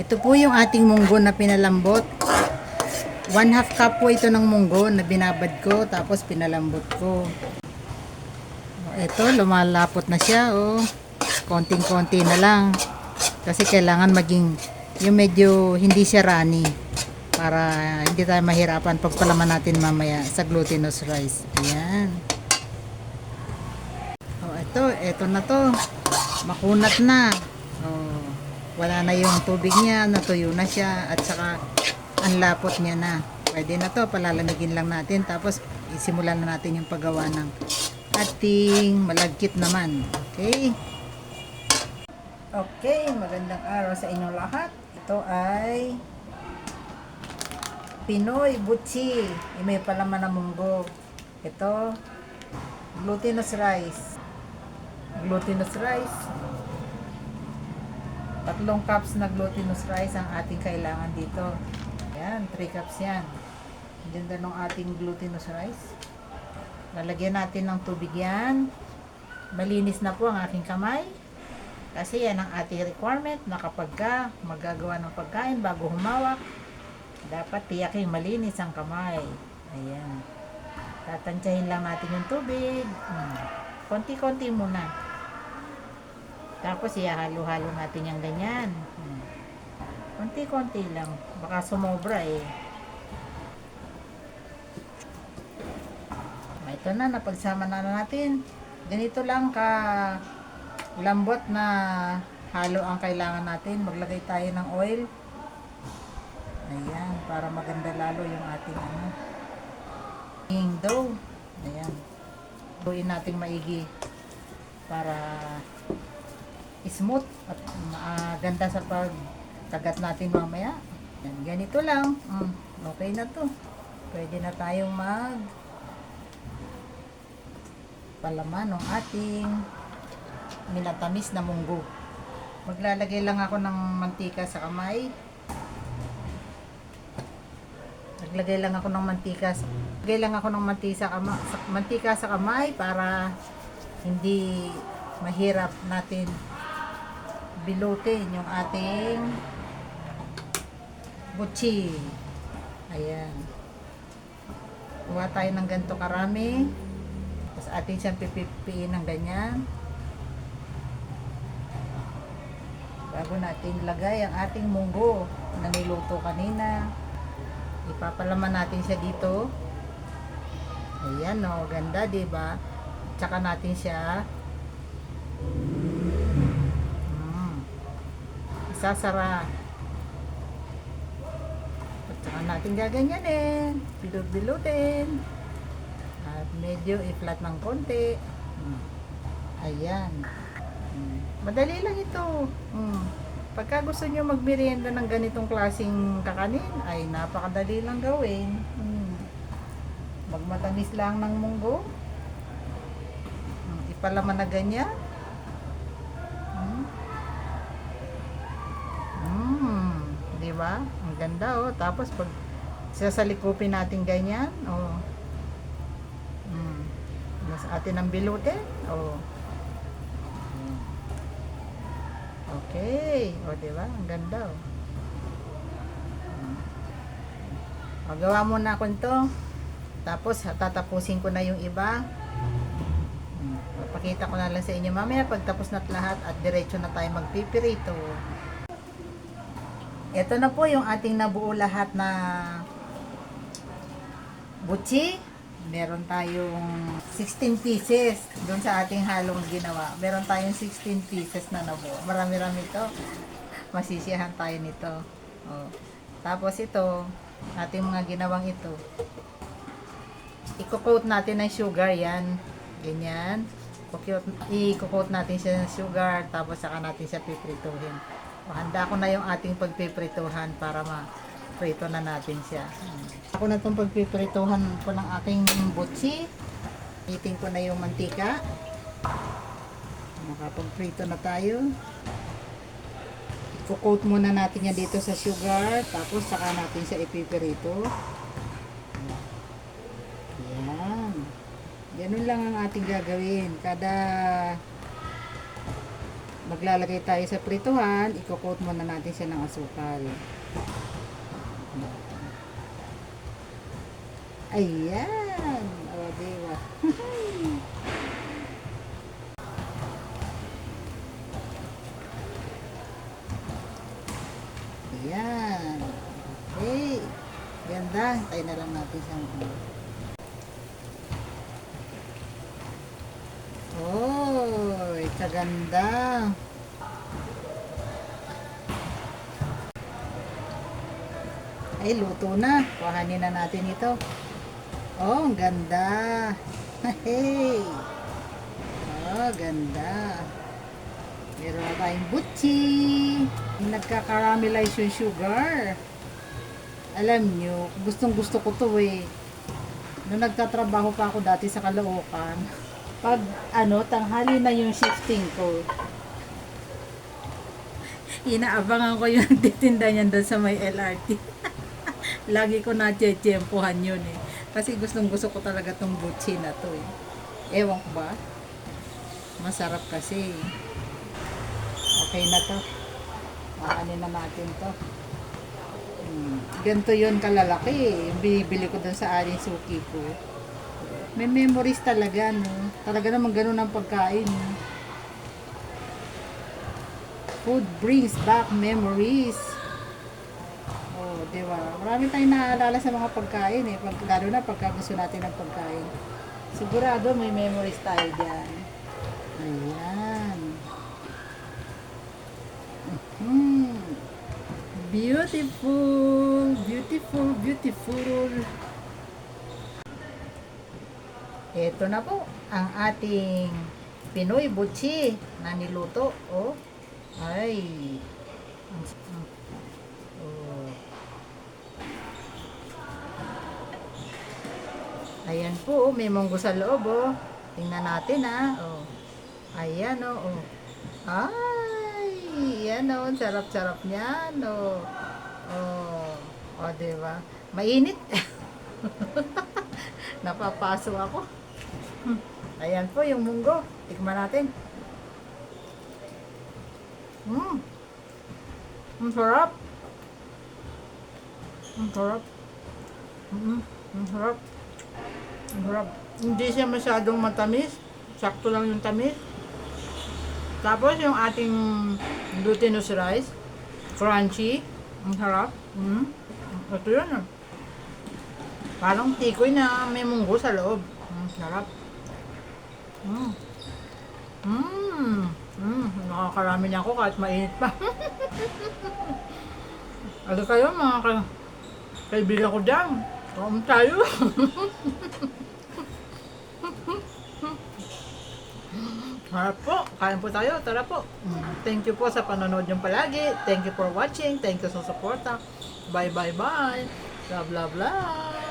Ito po yung ating munggo na pinalambot. 1/2 cup po ito ng munggo na binabad ko tapos pinalambot ko. Ito, lumalapot na siya. Oh. Konting-konti na lang. Kasi kailangan maging yung medyo hindi siya runny. Para hindi tayo mahirapan pagpalaman natin mamaya sa glutinous rice. Ayan. Oh, ito na to. Makunat na. Oh, wala na yung tubig niya, natuyo na siya at saka ang lapot niya na. Pwede na to, palalamigin lang natin tapos isimulan na natin yung paggawa ng ating malagkit naman. Okay? Okay, magandang araw sa inyong lahat. Ito ay Pinoy Butchi. May palaman na munggo. Ito, glutinous rice. Glutinous rice. 3 cups na glutinous rice ang ating kailangan dito. Ayan, 3 cups yan. Ganda ng ating glutinous rice. Lalagyan natin ng tubig yan. Malinis na po ang aking kamay. Kasi yan ang ating requirement na kapag ka magagawa ng pagkain bago humawak, dapat tiyaking malinis ang kamay. Ayan. Tatansyahin lang natin yung tubig. Konti-konti muna. Tapos ihahalo-halo natin yung ganyan. Konti-konti lang. Baka sumobra eh. Ito na, napagsama na natin. Ganito lang ka lambot na halo ang kailangan natin. Maglagay tayo ng oil. Ayan, para maganda lalo yung ating dough. Ayan. Buuin natin maigi para smooth at ganda sa pagkagat natin mamaya. Yan, ganito lang. Okay na to. Pwede na tayong palaman ng ating minatamis na munggo. Maglalagay lang ako ng mantika sa kamay. Naglagay lang ako ng mantika. Naglagay lang ako ng mantika sa kamay para hindi mahirap natin bilutin yung ating butchi. Ayan. Kuha tayo ng ganito karami. Tapos atin siyang pipipiin ng ganyan. Bago natin lagay ang ating munggo na niluto kanina. Ipapalaman natin siya dito. Ayan o, ganda diba? Tsaka natin siya sasara. At saka natin gaganyanin. Bilot-bilutin. At medyo i-flat ng konti. Ayan. Madali lang ito. Pagka gusto nyo magmerienda ng ganitong klaseng kakanin, ay napakadali lang gawin. Magmatamis lang ng munggo. Ipalaman na ganyan. Diba? Ang ganda oh. Tapos pag sasalikupin natin ganyan, oh. Mas atin ang bilutin, oh. Okay, oh diba? Ang ganda oh. Magawa muna ako ito. Tapos tatapusin ko na yung iba. Papakita ko na lang sa inyo mamaya pagtapos na lahat at diretso na tayo magpipirito. Ito na po yung ating nabuo lahat na butchi. Meron tayong 16 pieces doon sa ating halong ginawa. Meron tayong 16 pieces na nabuo. Marami-rami ito. Masisiyahan tayo nito. Oh. Tapos ito, ating mga ginawang ito. I-coat natin ng sugar yan. Ganyan. I-coat natin siya ng sugar. Tapos saka natin siya piprituhin. Handa ko na yung ating pagpiprituhan para ma-prito na natin siya. Ako na itong pagpiprituhan ko ng aking butchi. Iting ko na yung mantika. Makapagprito na tayo. I-coat muna natin yan dito sa sugar. Tapos saka natin siya ipiprito. Yan. Ganun lang ang ating gagawin. Kada maglalagay tayo sa prituhan, i-coat muna natin siya ng asukal. Ayan. O, diba? Ayan. Okay. Ganda. Tayo na lang natin siyang oh, kaganda. Ay, luto na. Kuhanin na natin ito. Oh, ang ganda. Hey. Oh, ganda. Meron na tayong butchi. Nagka-caramelize yung sugar. Alam nyo, gustong gusto ko to eh. Nung nagtatrabaho pa ako dati sa Caloocan, pag tanghali na yung shifting ko, inaabangan ko yung titinda niyan doon sa may LRT. Lagi ko na-tsempuhan yun eh. Kasi gustong gusto ko talaga tong butchi na to eh. Ewan ko ba? Masarap kasi. Okay na to. Maanin na natin to. Ganito yun kalalaki eh. Bibili ko dun sa aling suki ko. May memories talaga, no? Talaga naman ganun ang pagkain. No? Food brings back memories. Oh, di ba? Marami tayong naaalala sa mga pagkain eh. Lalo na pagka gusto natin ng pagkain. Sigurado may memories tayo dyan. Ayan. Beautiful, beautiful, beautiful. Ito na po ang ating Pinoy butchi na niluto. Oh, ay. Oh. Ayan po, may munggo sa loob. Oh. Tingnan natin oh. Ayan oh. Ay, yan oh, sarap-sarap niyan oh. Oh, oh, diba? Mainit. Napapaso ako. Ayan po yung munggo. Tikman natin. Ang sarap. Ang sarap. Ang sarap. Ang sarap. Hindi siya masyadong matamis. Sakto lang yung tamis. Tapos yung ating glutinous rice. Crunchy. Ang sarap. Ito yun ah. Parang tikoy na may munggo sa loob. Sarap. Nakakarami na ako kahit mainit pa. Ano kayo mga kaibigan ko dyan? Kaum tayo. Harap po. Kain po tayo. Tara po. Thank you po sa panonood nyo palagi. Thank you for watching. Thank you sa suporta. Bye bye bye. Blah blah blah.